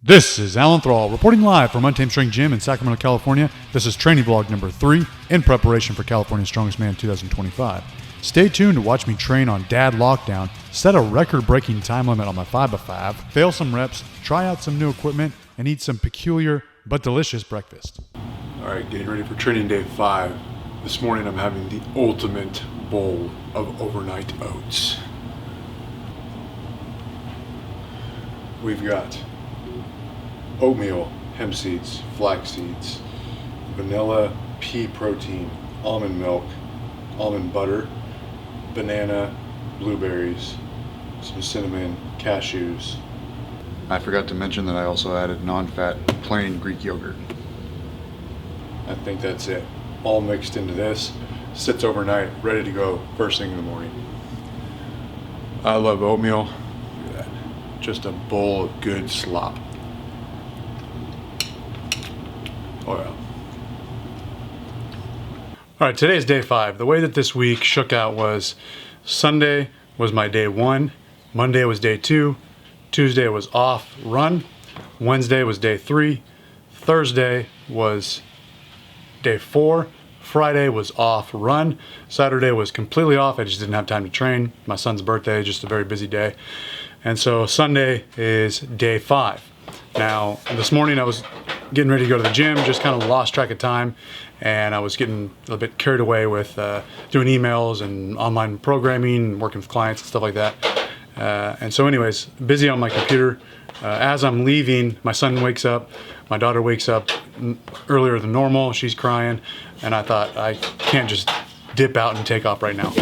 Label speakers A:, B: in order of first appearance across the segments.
A: This is Alan Thrall reporting live from Untamed Strength Gym in Sacramento, California. This is training vlog number 3 in preparation for California's Strongest Man 2025. Stay tuned to watch me train on dad lockdown, set a record-breaking time limit on my 5x5, fail some reps, try out some new equipment, and eat some peculiar but delicious breakfast.
B: All right, getting ready for training day 5. This morning I'm having the ultimate bowl of overnight oats. We've got oatmeal, hemp seeds, flax seeds, vanilla, pea protein, almond milk, almond butter, banana, blueberries, some cinnamon, cashews.
C: I forgot to mention that I also added non-fat plain Greek yogurt.
B: I think that's it. All mixed into this, sits overnight, ready to go first thing in the morning. I love oatmeal. Look at that. Just a bowl of good slop. Oh yeah. All right, today's day 5. The way that this week shook out was Sunday was my day 1, Monday was day 2, Tuesday was off run, Wednesday was day 3, Thursday was day 4, Friday was off run, Saturday was completely off. I just didn't have time to train. My son's birthday, just a very busy day. And so Sunday is day 5. Now, this morning I was getting ready to go to the gym, just kind of lost track of time, and I was getting a little bit carried away with doing emails and online programming, working with clients and stuff like that. And so anyways, busy on my computer. As I'm leaving, my son wakes up, my daughter wakes up earlier than normal, she's crying, and I thought I can't just dip out and take off right now.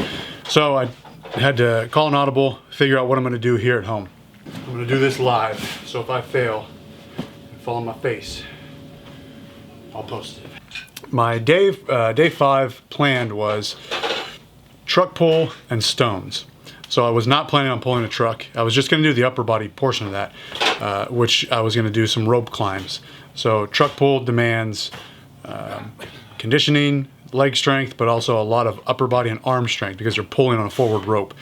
B: So I had to call an audible, figure out what I'm going to do here at home. I'm going to do this live, so if I fail, fall on my face, I'll post it. My day 5 planned was truck pull and stones. So I was not planning on pulling a truck. I was just going to do the upper body portion of that, which I was going to do some rope climbs. So truck pull demands conditioning, leg strength, but also a lot of upper body and arm strength because you're pulling on a forward rope.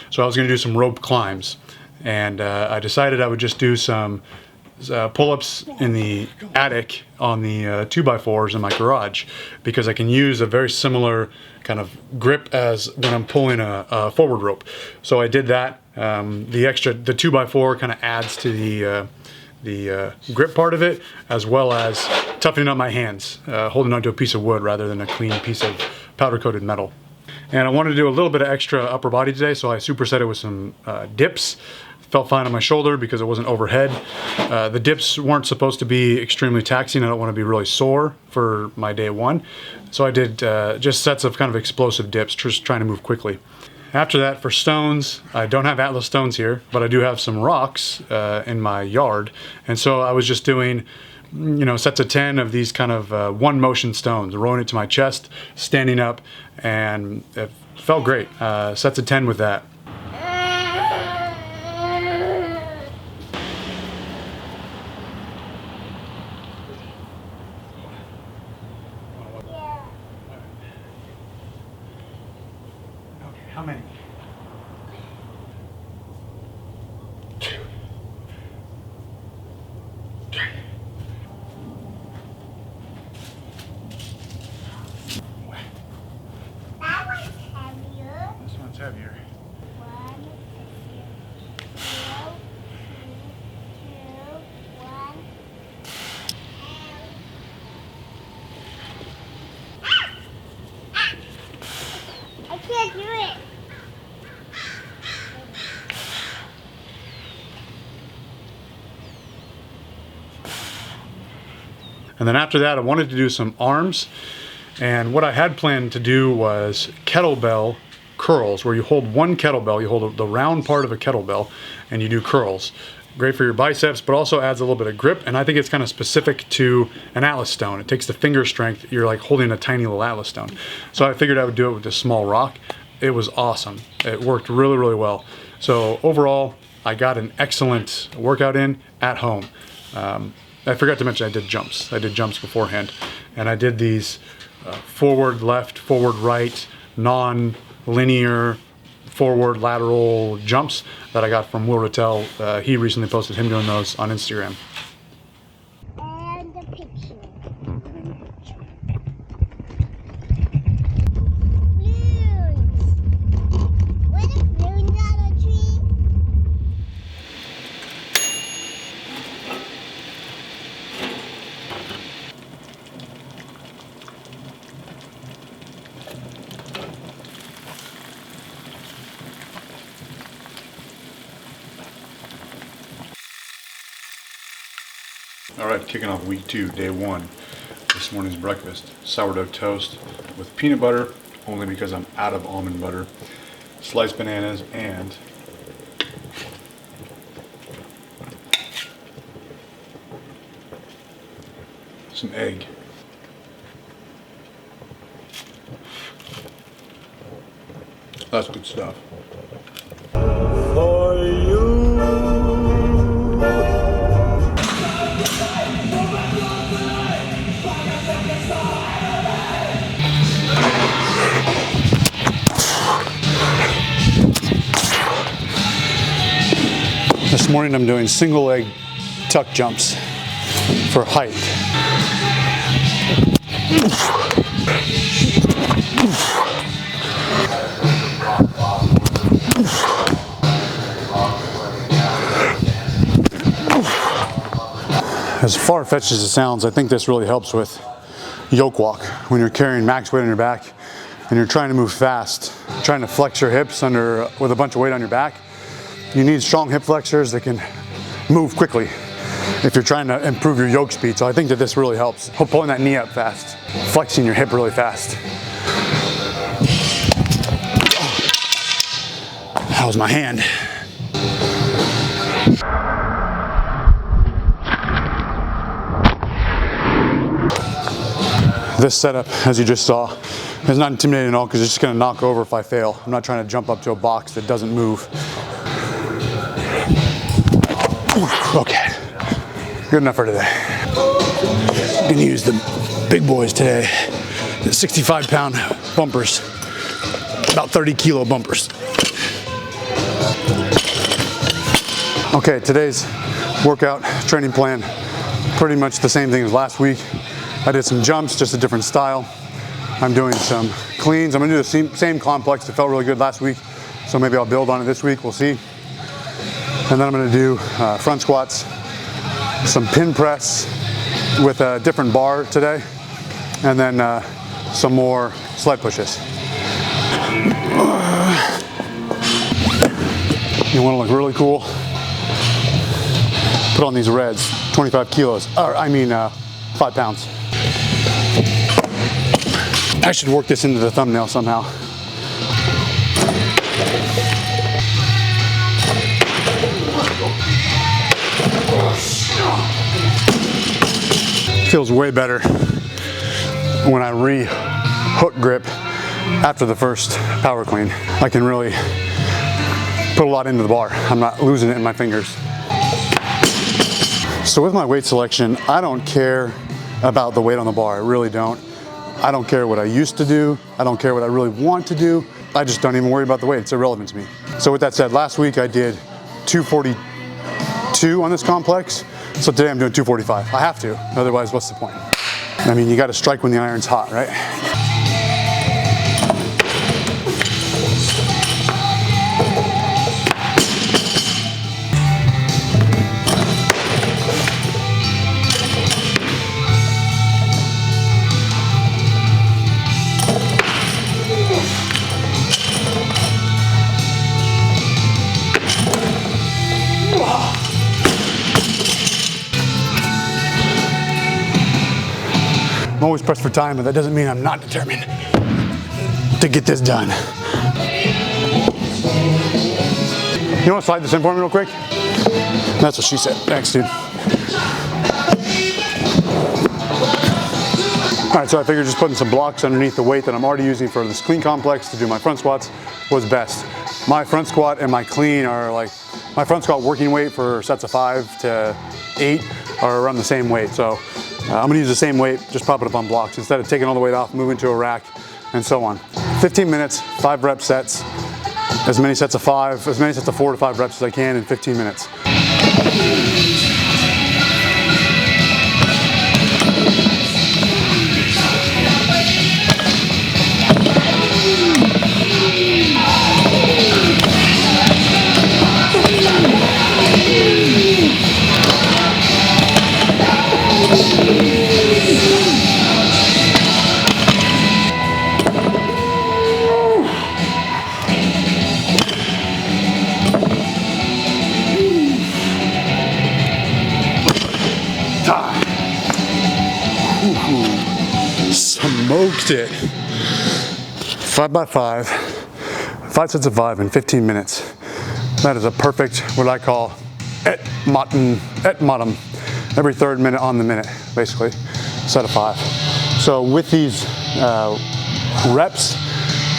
B: So I was going to do some rope climbs, and I decided I would just do some pull-ups in the attic on the 2x4s in my garage because I can use a very similar kind of grip as when I'm pulling a forward rope. So I did that. The 2x4 kind of adds to the grip part of it, as well as toughening up my hands, holding onto a piece of wood rather than a clean piece of powder-coated metal. And I wanted to do a little bit of extra upper body today, so I superset it with some dips. Felt fine on my shoulder because it wasn't overhead. The dips weren't supposed to be extremely taxing. I don't want to be really sore for my day 1. So I did just sets of kind of explosive dips, just trying to move quickly. After that, for stones, I don't have Atlas stones here, but I do have some rocks in my yard. And so I was just doing, sets of 10 of these kind of one motion stones, rolling it to my chest, standing up, and it felt great. Sets of 10 with that.
A: How many? 2, 3.
D: That one's heavier.
A: This one's heavier.
D: 1, 2, 1. I can't do it.
B: And then after that, I wanted to do some arms. And what I had planned to do was kettlebell curls, where you hold one kettlebell, you hold the round part of a kettlebell, and you do curls. Great for your biceps, but also adds a little bit of grip. And I think it's kind of specific to an Atlas stone. It takes the finger strength. You're like holding a tiny little Atlas stone. So I figured I would do it with this small rock. It was awesome. It worked really, really well. So overall, I got an excellent workout in at home. I forgot to mention I did jumps. I did jumps beforehand. And I did these forward left, forward right, non-linear forward lateral jumps that I got from Will Rattel. He recently posted him doing those on Instagram.
C: All right, kicking off week 2, day 1. This morning's breakfast, sourdough toast with peanut butter, only because I'm out of almond butter, sliced bananas, and some egg. That's good stuff.
B: This morning I'm doing single leg tuck jumps for height. As far-fetched as it sounds, I think this really helps with yoke walk when you're carrying max weight on your back and you're trying to move fast, trying to flex your hips with a bunch of weight on your back. You need strong hip flexors that can move quickly if you're trying to improve your yoke speed. So I think that this really helps. Pulling that knee up fast, flexing your hip really fast. That was my hand. This setup, as you just saw, is not intimidating at all because it's just going to knock over if I fail. I'm not trying to jump up to a box that doesn't move. Okay, good enough for today. I'm gonna use the big boys today. The 65-pound bumpers, about 30-kilo bumpers. Okay, today's workout training plan, pretty much the same thing as last week. I did some jumps, just a different style. I'm doing some cleans. I'm gonna do the same complex that felt really good last week, so maybe I'll build on it this week, we'll see. And then I'm gonna do front squats, some pin press with a different bar today, and then some more sled pushes. You wanna look really cool? Put on these reds, 25 kilos, or I mean 5 pounds. I should work this into the thumbnail somehow. Feels way better when I re-hook grip after the first power clean. I can really put a lot into the bar. I'm not losing it in my fingers. So with my weight selection, I don't care about the weight on the bar. I really don't. I don't care what I used to do. I don't care what I really want to do. I just don't even worry about the weight. It's irrelevant to me. So with that said, last week I did 242 on this complex. So today I'm doing 245. I have to, otherwise what's the point? I mean, you got to strike when the iron's hot, right? I'm always pressed for time, but that doesn't mean I'm not determined to get this done. You want to slide this in for me real quick? That's what she said. Thanks, dude. All right, so I figured just putting some blocks underneath the weight that I'm already using for this clean complex to do my front squats was best. My front squat and my clean are like, my front squat working weight for sets of 5 to 8 are around the same weight. So I'm gonna use the same weight, just pop it up on blocks instead of taking all the weight off, moving to a rack, and so on. 15 minutes, 5 rep sets, as many sets of 4 to 5 reps as I can in 15 minutes. smoked it. 5x5, 5 sets of 5 in 15 minutes. That is a perfect, what I call et modem, every third minute on the minute, basically, set of 5. So with these reps,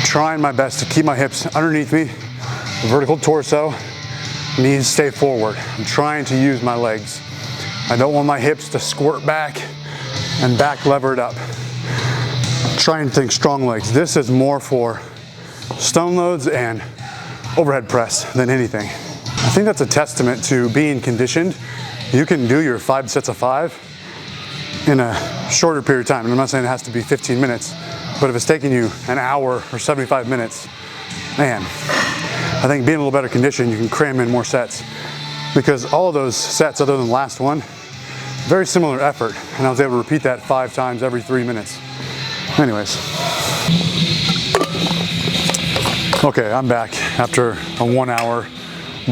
B: trying my best to keep my hips underneath me, vertical torso, knees stay forward. I'm trying to use my legs. I don't want my hips to squirt back and back levered up. Try and think strong legs. This is more for stone loads and overhead press than anything. I think that's a testament to being conditioned. You can do your 5 sets of 5 in a shorter period of time. And I'm not saying it has to be 15 minutes, but if it's taking you an hour or 75 minutes, man, I think being a little better conditioned, you can cram in more sets. Because all of those sets, other than the last one, very similar effort. And I was able to repeat that 5 times every 3 minutes. Anyways. Okay, I'm back after a 1 hour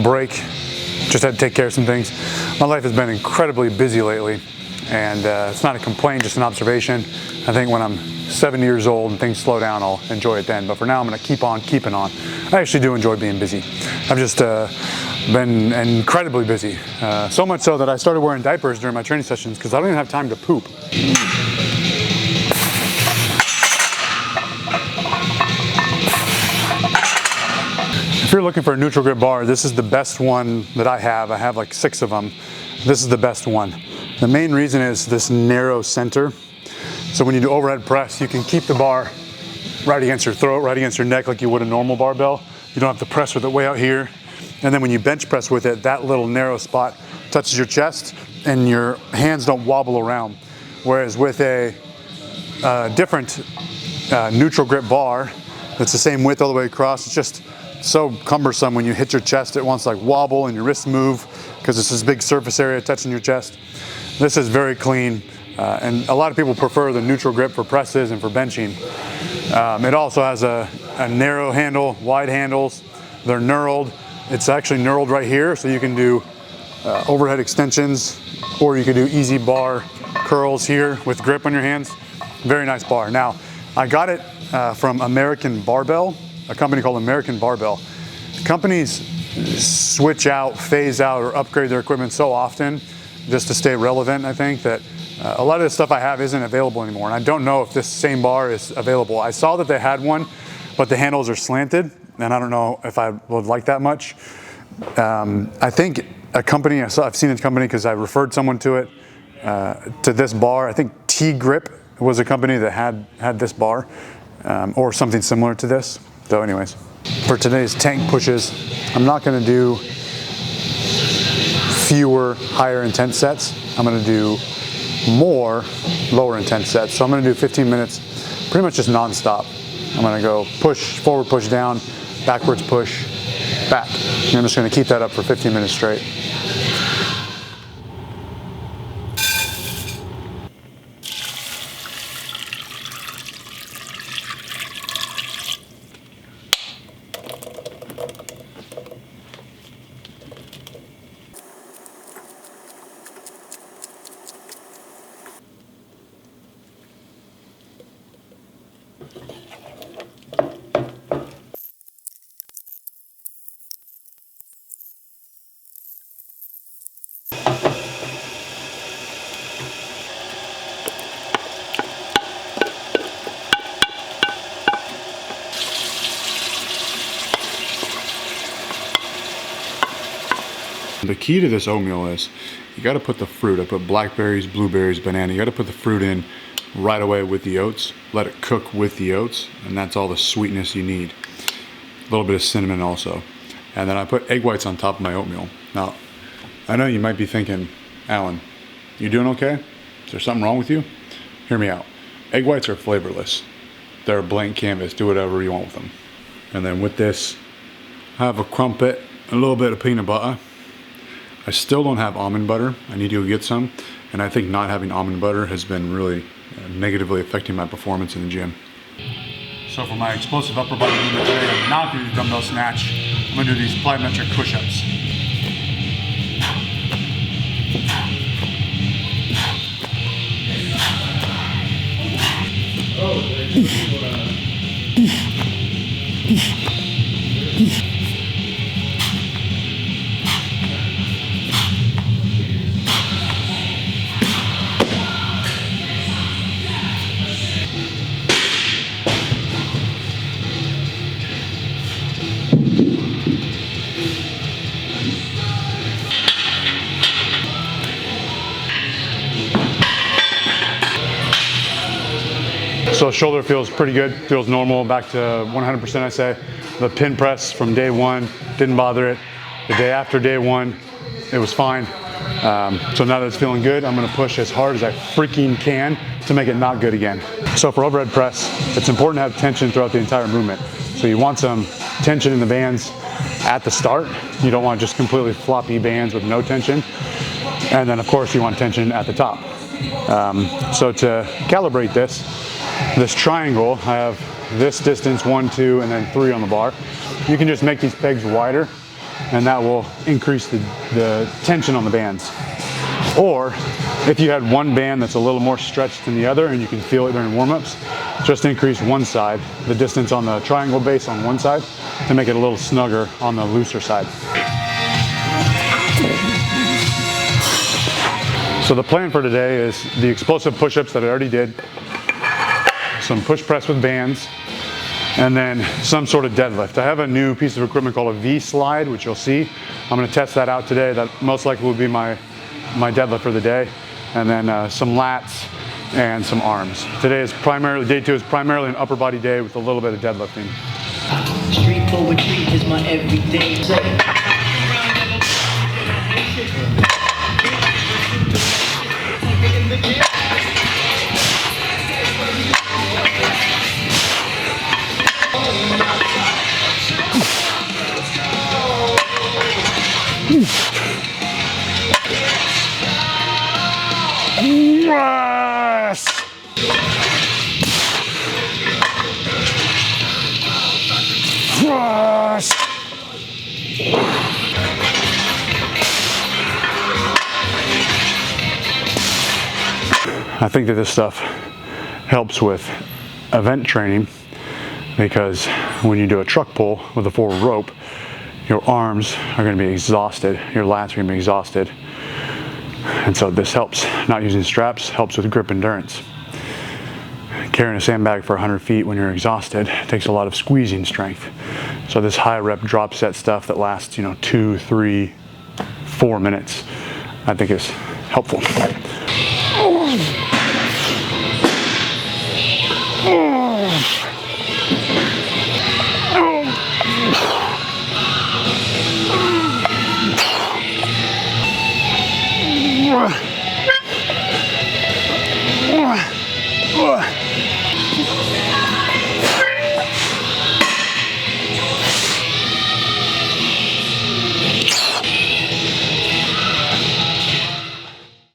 B: break. Just had to take care of some things. My life has been incredibly busy lately, and it's not a complaint, just an observation. I think when I'm 70 years old and things slow down, I'll enjoy it then. But for now, I'm gonna keep on keeping on. I actually do enjoy being busy. I've just been incredibly busy. So much so that I started wearing diapers during my training sessions because I don't even have time to poop. If you're looking for a neutral grip bar, this is the best one that I have. I have like 6 of them. This is the best one. The main reason is this narrow center. So when you do overhead press, you can keep the bar right against your throat, right against your neck like you would a normal barbell. You don't have to press with it way out here. And then when you bench press with it, that little narrow spot touches your chest and your hands don't wobble around. Whereas with a different neutral grip bar, that's the same width all the way across, it's just so cumbersome when you hit your chest. It wants to like wobble and your wrists move because it's this big surface area touching your chest. This is very clean, and a lot of people prefer the neutral grip for presses and for benching. It also has a narrow handle, wide handles. They're knurled. It's actually knurled right here, so you can do overhead extensions, or you can do easy bar curls here with grip on your hands. Very nice bar. Now, I got it from American Barbell, a company called American Barbell. Companies switch out, phase out, or upgrade their equipment so often just to stay relevant, I think, that a lot of the stuff I have isn't available anymore. And I don't know if this same bar is available. I saw that they had one, but the handles are slanted, and I don't know if I would like that much. I think a company, I've seen a company because I referred someone to it, to this bar. I think T-Grip was a company that had this bar, or something similar to this. So anyways, for today's tank pushes, I'm not gonna do fewer higher intense sets. I'm gonna do more lower intense sets. So I'm gonna do 15 minutes, pretty much just non-stop. I'm gonna go push, forward push down, backwards push, back. And I'm just gonna keep that up for 15 minutes straight.
C: The key to this oatmeal is you got to put the fruit. I put blackberries, blueberries, banana. You got to put the fruit in right away with the oats. Let it cook with the oats, and that's all the sweetness you need. A little bit of cinnamon also. And then I put egg whites on top of my oatmeal. Now, I know you might be thinking, Alan, you doing okay? Is there something wrong with you? Hear me out. Egg whites are flavorless. They're a blank canvas. Do whatever you want with them. And then with this, I have a crumpet, a little bit of peanut butter. I still don't have almond butter. I need to go get some. And I think not having almond butter has been really negatively affecting my performance in the gym.
B: So for my explosive upper body movement today, I'm not going to do dumbbell snatch. I'm going to do these plyometric push-ups. Oh. So shoulder feels pretty good, feels normal, back to 100% I say. The pin press from day one, didn't bother it. The day after day one, it was fine. So now that it's feeling good, I'm gonna push as hard as I freaking can to make it not good again. So for overhead press, it's important to have tension throughout the entire movement. So you want some tension in the bands at the start. You don't want just completely floppy bands with no tension. And then of course you want tension at the top. So to calibrate this triangle, I have this distance, 1, 2, and then 3 on the bar. You can just make these pegs wider and that will increase the tension on the bands. Or if you had one band that's a little more stretched than the other and you can feel it during warm-ups, just increase one side, the distance on the triangle base on one side, to make it a little snugger on the looser side. So the plan for today is the explosive push-ups that I already did, some push press with bands, and then some sort of deadlift. I have a new piece of equipment called a V-Slide, which you'll see. I'm gonna test that out today. That most likely will be my deadlift for the day. And then some lats and some arms. Day 2 is primarily an upper body day with a little bit of deadlifting.
E: Street poetry is my everyday.
B: Yes! Yes! I think that this stuff helps with event training because when you do a truck pull with a forward rope, your arms are going to be exhausted, your lats are going to be exhausted. And so this helps. Not using straps helps with grip endurance. Carrying a sandbag for 100 feet when you're exhausted takes a lot of squeezing strength. So this high rep drop set stuff that lasts, 2, 3, 4 minutes, I think is helpful.